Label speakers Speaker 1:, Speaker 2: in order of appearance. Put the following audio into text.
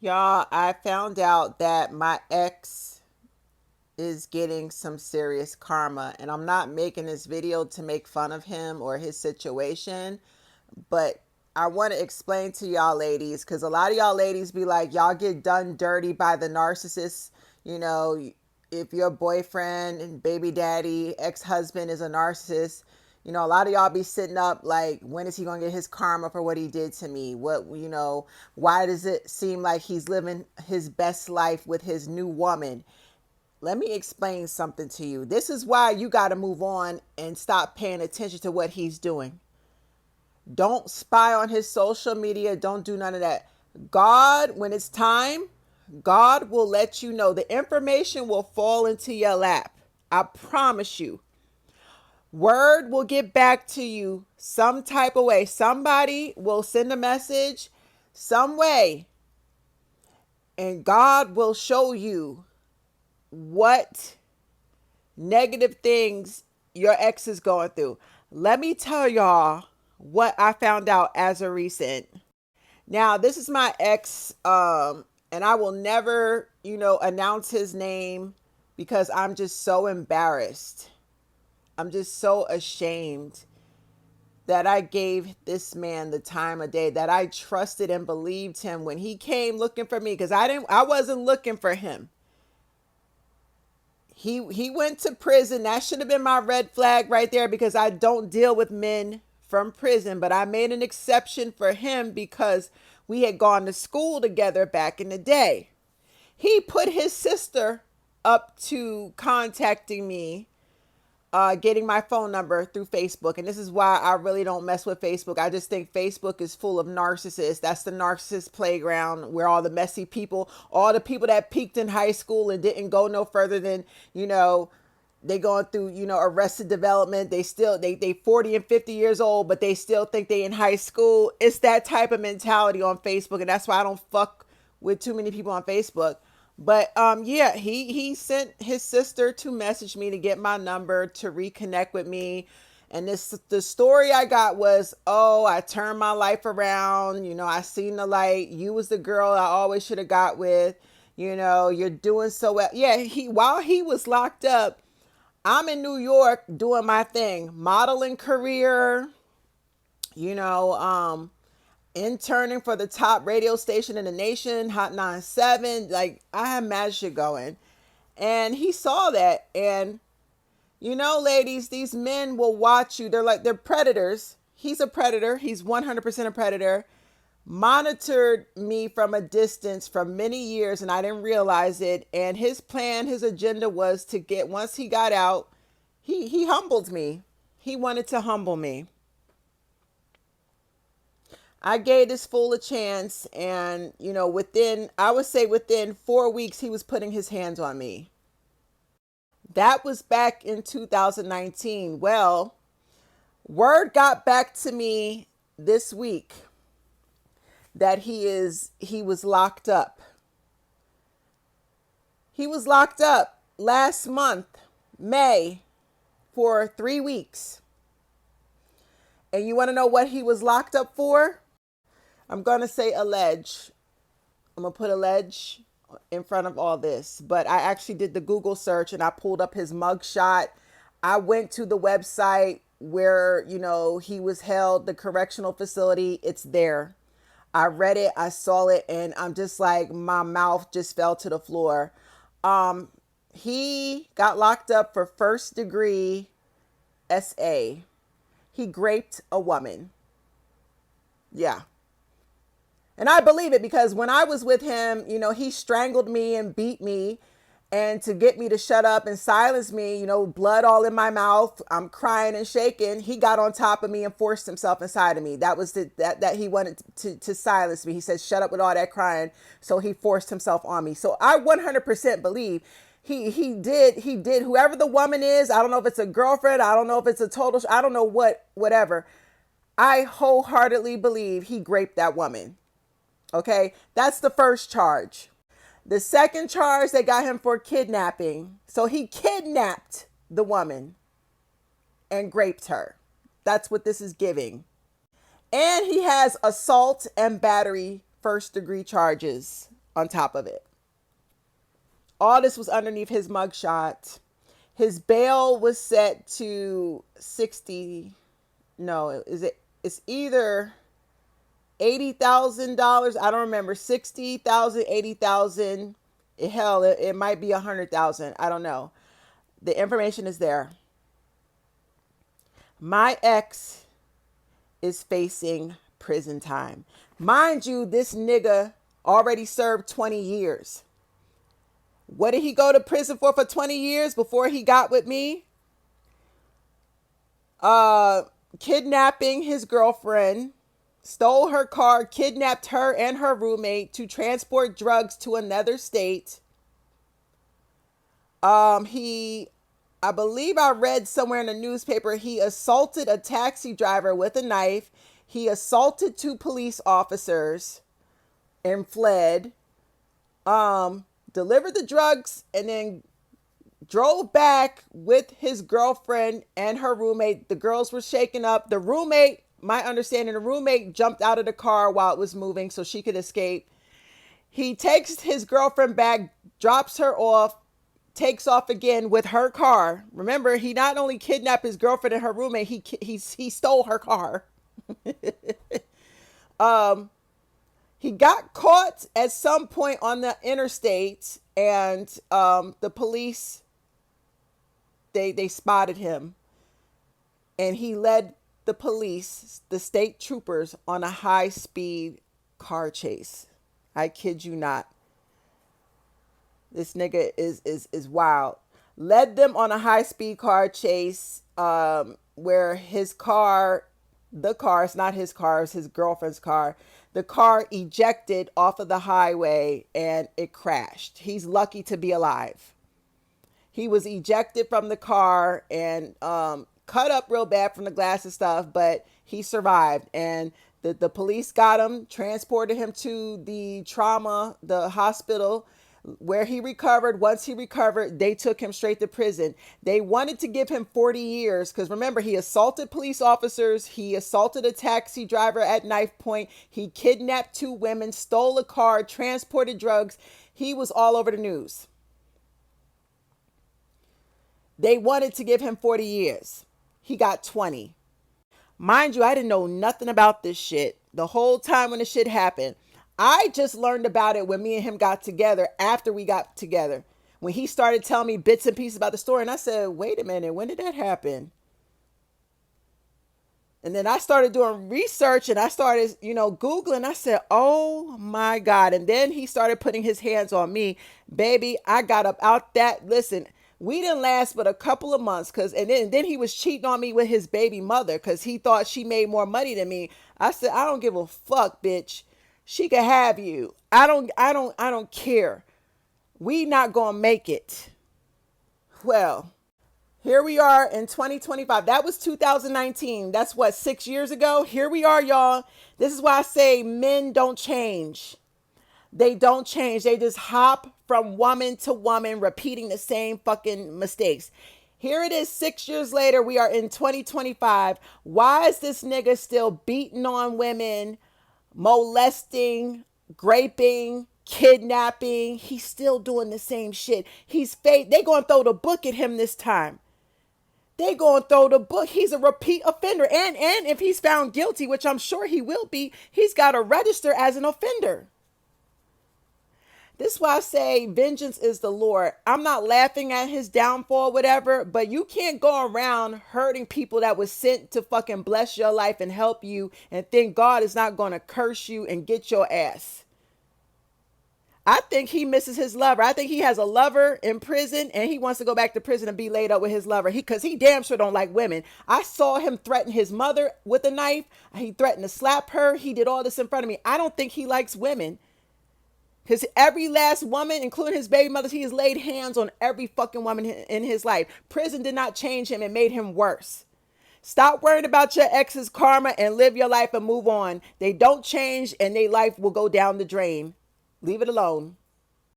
Speaker 1: Y'all, I found out that my ex is getting some serious karma, and I'm not making this video to make fun of him or his situation, but I want to explain to y'all ladies, because a lot of y'all ladies be like, y'all get done dirty by the narcissist. You know, if your boyfriend and baby daddy, ex-husband is a narcissist, a lot of y'all be sitting up like, when is he going to get his karma for what he did to me? Why does it seem like he's living his best life with his new woman? Let me explain something to you. This is why you got to move on and stop paying attention to what he's doing. Don't spy on his social media. Don't do none of that. God, when it's time, God will let you know. The information will fall into your lap. I promise you. Word will get back to you some type of way. Somebody will send a message some way, and God will show you what negative things your ex is going through. Let me tell y'all what I found out as a recent. Now, this is my ex, and I will never, announce his name because I'm just so embarrassed. I'm just so ashamed that I gave this man the time of day, that I trusted and believed him when he came looking for me, because I wasn't looking for him. He went to prison. That should have been my red flag right there, because I don't deal with men from prison, but I made an exception for him because we had gone to school together back in the day. He put his sister up to contacting me, getting my phone number through Facebook. And this is why I really don't mess with Facebook. I just think Facebook is full of narcissists. That's the narcissist playground where all the messy people, all the people that peaked in high school and didn't go no further than, they going through, arrested development. They 40 and 50 years old, but they still think they in high school. It's that type of mentality on Facebook. And that's why I don't fuck with too many people on Facebook. But yeah, he sent his sister to message me to get my number to reconnect with me. And the story I got was, oh, I turned my life around. I seen the light. You was the girl I always should have got with. You're doing so well. Yeah, while he was locked up, I'm in New York doing my thing, modeling career, you know, um, interning for the top radio station in the nation, Hot 97. Like, I had mad shit going. And he saw that. And, ladies, these men will watch you. They're predators. He's a predator. He's 100% a predator. Monitored me from a distance for many years, and I didn't realize it. And his plan, his agenda was to once he got out, he humbled me. He wanted to humble me. I gave this fool a chance, and I would say within 4 weeks, he was putting his hands on me. That was back in 2019. Well, word got back to me this week that he was locked up. He was locked up last month, May, for 3 weeks. And you want to know what he was locked up for? I'm going to say allege. I'm going to put allege in front of all this. But I actually did the Google search and I pulled up his mugshot. I went to the website where, he was held, the correctional facility. It's there. I read it, I saw it, and I'm just like, my mouth just fell to the floor. He got locked up for first degree SA. He raped a woman. Yeah. And I believe it because when I was with him, he strangled me and beat me. And to get me to shut up and silence me, blood all in my mouth, I'm crying and shaking. He got on top of me and forced himself inside of me. That was that he wanted to silence me. He said, shut up with all that crying. So he forced himself on me. So I 100% believe he did. Whoever the woman is, I don't know if it's a girlfriend. I don't know if it's a total, I don't know whatever. I wholeheartedly believe he raped that woman. Okay. That's the first charge. The second charge, they got him for kidnapping. So he kidnapped the woman and raped her. That's what this is giving. And he has assault and battery first degree charges on top of it. All this was underneath his mugshot. His bail was set to 60. No, it's either $80,000. I don't remember. 60,000, 80,000. Hell, it might be 100,000. I don't know. The information is there. My ex is facing prison time. Mind you, this nigga already served 20 years. What did he go to prison for 20 years before he got with me? Kidnapping his girlfriend, stole her car, kidnapped her and her roommate to transport drugs to another state. I believe I read somewhere in the newspaper, he assaulted a taxi driver with a knife. He assaulted 2 police officers and fled. Delivered the drugs and then drove back with his girlfriend and her roommate. The girls were shaken up. The roommate, my understanding, the roommate jumped out of the car while it was moving so she could escape. He takes his girlfriend back, drops her off, takes off again with her car. Remember, he not only kidnapped his girlfriend and her roommate, he stole her car. He got caught at some point on the interstate, and the police, they spotted him, and he led the police, the state troopers, on a high-speed car chase. I kid you not. This nigga is wild. Led them on a high-speed car chase, where his car, it's not his car, it's his girlfriend's car. The car ejected off of the highway and it crashed. He's lucky to be alive. He was ejected from the car and cut up real bad from the glass and stuff, but he survived. And the police got him, transported him to the hospital, where he recovered. Once he recovered, they took him straight to prison. They wanted to give him 40 years because remember, he assaulted police officers. He assaulted a taxi driver at knife point. He kidnapped 2 women, stole a car, transported drugs. He was all over the news. They wanted to give him 40 years. He got 20. Mind you, I didn't know nothing about this shit the whole time when the shit happened. I just learned about it when me and him got together, after we got together. When he started telling me bits and pieces about the story, and I said, wait a minute, when did that happen? And then I started doing research and I started, Googling. I said, oh my God. And then he started putting his hands on me. Baby, I got up out that. Listen, we didn't last but a couple of months and then he was cheating on me with his baby mother because he thought she made more money than me. I said, I don't give a fuck, bitch. She could have you. I don't care. We not gonna make it. Well, here we are in 2025. That was 2019. That's what, 6 years ago? Here we are, y'all. This is why I say men don't change. They don't change. They just hop from woman to woman, repeating the same fucking mistakes. Here it is 6 years later. We are in 2025. Why is this nigga still beating on women, molesting, raping, kidnapping? He's still doing the same shit. They gonna throw the book at him this time. They gonna throw the book. He's a repeat offender. And if he's found guilty, which I'm sure he will be, he's got to register as an offender. This is why I say vengeance is the Lord. I'm not laughing at his downfall, whatever, but you can't go around hurting people that was sent to fucking bless your life and help you and think God is not going to curse you and get your ass. I think he misses his lover. I think he has a lover in prison and he wants to go back to prison and be laid up with his lover. Because he damn sure don't like women. I saw him threaten his mother with a knife. He threatened to slap her. He did all this in front of me. I don't think he likes women. Because every last woman, including his baby mothers, he has laid hands on every fucking woman in his life. Prison did not change him. It made him worse. Stop worrying about your ex's karma and live your life and move on. They don't change and their life will go down the drain. Leave it alone.